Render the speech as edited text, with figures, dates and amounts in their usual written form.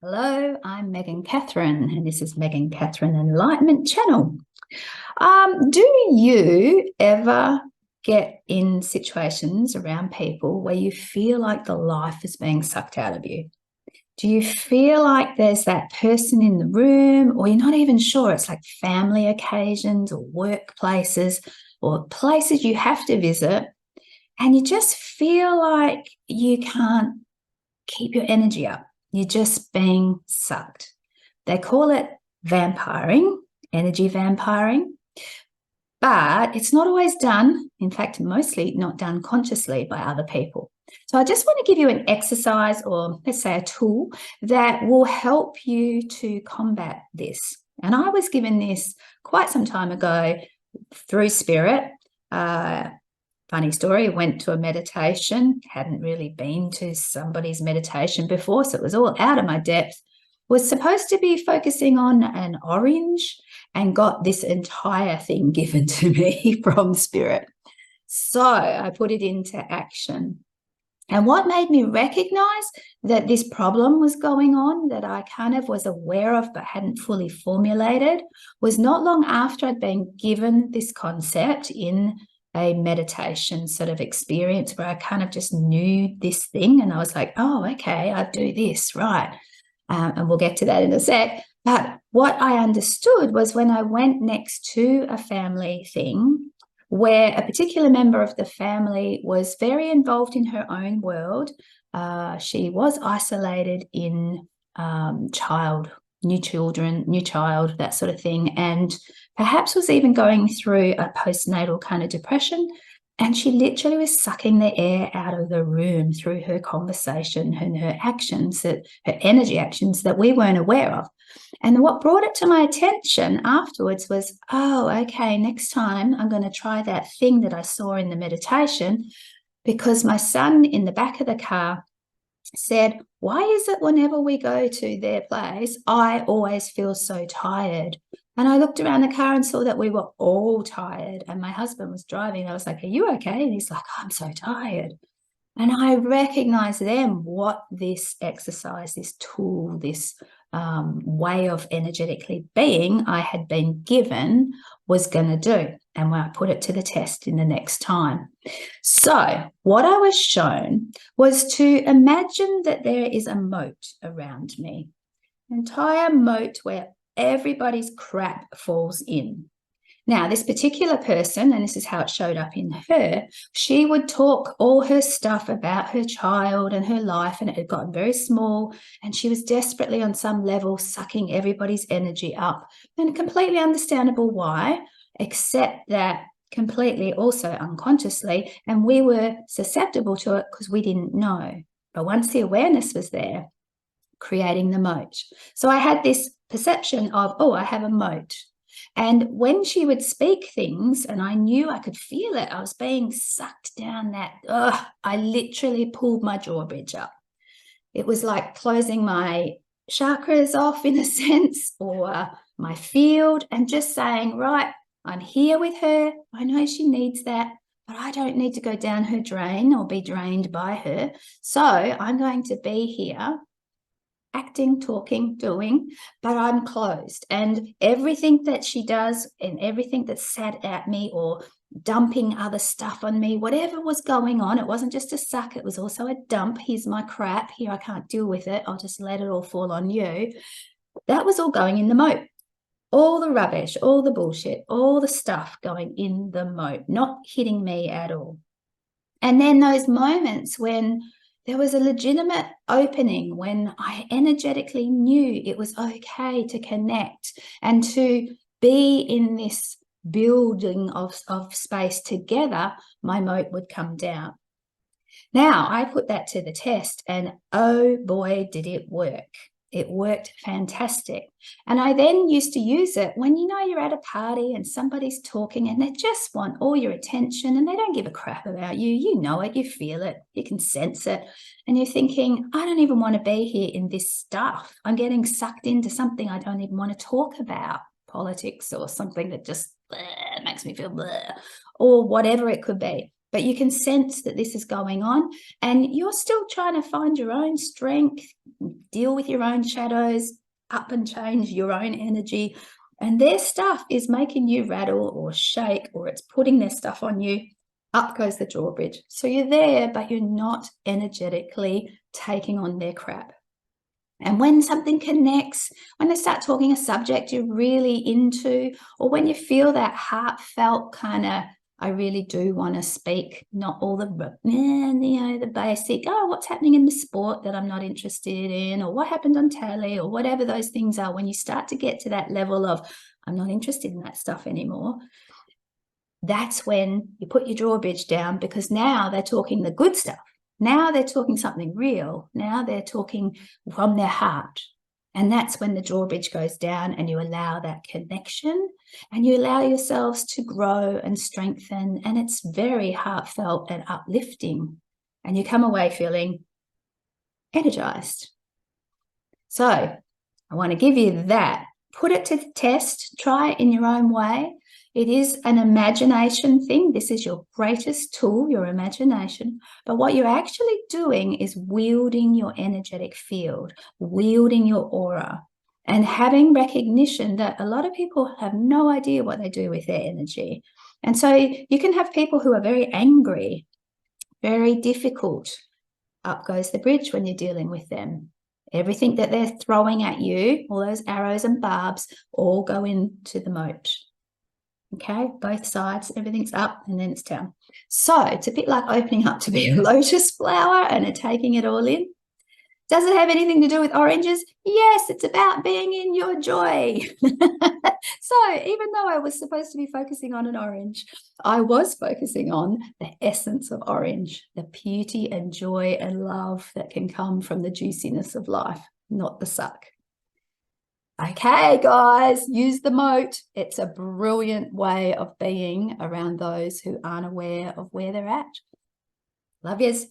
Hello, I'm Megan Catherin, and this is Megan Catherin Enlightenment channel. Do you ever get in situations around people where you feel like the life is being sucked out of you? Do you feel like there's that person in the room, or you're not even sure? It's like family occasions or workplaces or places you have to visit, and you just feel like you can't keep your energy up. You're just being sucked. They call it vampiring, energy vampiring, but it's not always done. In fact, mostly not done consciously by other people. So I just want to give you an exercise, or let's say a tool, that will help you to combat this. And I was given this quite some time ago through Spirit. Funny story, went to a meditation, hadn't really been to somebody's meditation before, so it was all out of my depth. Was supposed to be focusing on an orange and got this entire thing given to me from Spirit. So I put it into action. And what made me recognize that this problem was going on, that I kind of was aware of but hadn't fully formulated, was not long after I'd been given this concept in a meditation sort of experience where I kind of just knew this thing, and I was like, oh, okay, I do this, right. And we'll get to that in a sec. But what I understood was when I went next to a family thing where a particular member of the family was very involved in her own world. She was isolated in new child, that sort of thing, and perhaps was even going through a postnatal kind of depression. And she literally was sucking the air out of the room through her conversation and her actions, her energy actions that we weren't aware of. And what brought it to my attention afterwards was, oh, okay, next time I'm going to try that thing that I saw in the meditation, because my son in the back of the car said, why is it whenever we go to their place, I always feel so tired? And I looked around the car and saw that we were all tired. And my husband was driving. I was like, are you okay? And he's like, oh, I'm so tired. And I recognized then what this exercise, this tool, this way of energetically being I had been given was going to do. And when I put it to the test in the next time. So what I was shown was to imagine that there is a moat around me, an entire moat where everybody's crap falls in. Now, this particular person, and this is how it showed up in her, she would talk all her stuff about her child and her life, and it had gotten very small, and she was desperately on some level sucking everybody's energy up, and completely understandable why, except that completely also unconsciously, and we were susceptible to it because we didn't know. But once the awareness was there, creating the moat. So I had this perception of, oh, I have a moat. And when she would speak things, and I knew I could feel it, I was being sucked down that, I literally pulled my drawbridge up. It was like closing my chakras off in a sense, or my field, and just saying, right, I'm here with her. I know she needs that, but I don't need to go down her drain or be drained by her. So I'm going to be here, acting, talking, doing, but I'm closed. And everything that she does and everything that sat at me or dumping other stuff on me, whatever was going on, it wasn't just a suck, it was also a dump. Here's my crap. Here, I can't deal with it. I'll just let it all fall on you. That was all going in the moat. All the rubbish, all the bullshit, all the stuff going in the moat, not hitting me at all. And then those moments when there was a legitimate opening, when I energetically knew it was okay to connect and to be in this building of space together, my moat would come down. Now, I put that to the test, and oh boy, did it work. It worked fantastic. And I then used to use it when, you're at a party and somebody's talking and they just want all your attention and they don't give a crap about you. You know it, you feel it, you can sense it. And you're thinking, I don't even want to be here in this stuff. I'm getting sucked into something I don't even want to talk about, politics or something that just makes me feel bleh, or whatever it could be. but you can sense that this is going on, and you're still trying to find your own strength, deal with your own shadows, up and change your own energy, and their stuff is making you rattle or shake, or it's putting their stuff on you. Up goes the drawbridge. So you're there, but you're not energetically taking on their crap. And when something connects, when they start talking a subject you're really into, or when you feel that heartfelt kind of, I really do want to speak, not all the basic, oh, what's happening in the sport that I'm not interested in, or what happened on telly, or whatever those things are, when you start to get to that level of, I'm not interested in that stuff anymore, that's when you put your drawbridge down, because now they're talking the good stuff. Now they're talking something real. Now they're talking from their heart. And that's when the drawbridge goes down, and you allow that connection, and you allow yourselves to grow and strengthen. And it's very heartfelt and uplifting. And you come away feeling energized. So I want to give you that. Put it to the test. Try it in your own way. It is an imagination thing. This is your greatest tool, your imagination. But what you're actually doing is wielding your energetic field, wielding your aura, and having recognition that a lot of people have no idea what they do with their energy. And so you can have people who are very angry, very difficult. Up goes the bridge when you're dealing with them. Everything that they're throwing at you, all those arrows and barbs, all go into the moat. Okay, both sides, everything's up and then it's down. So it's a bit like opening up to be a lotus flower and taking it all in. Does it have anything to do with oranges? Yes, it's about being in your joy. So even though I was supposed to be focusing on an orange, I was focusing on the essence of orange, the beauty and joy and love that can come from the juiciness of life, not the suck. Okay, guys, use the moat. It's a brilliant way of being around those who aren't aware of where they're at. Love yous.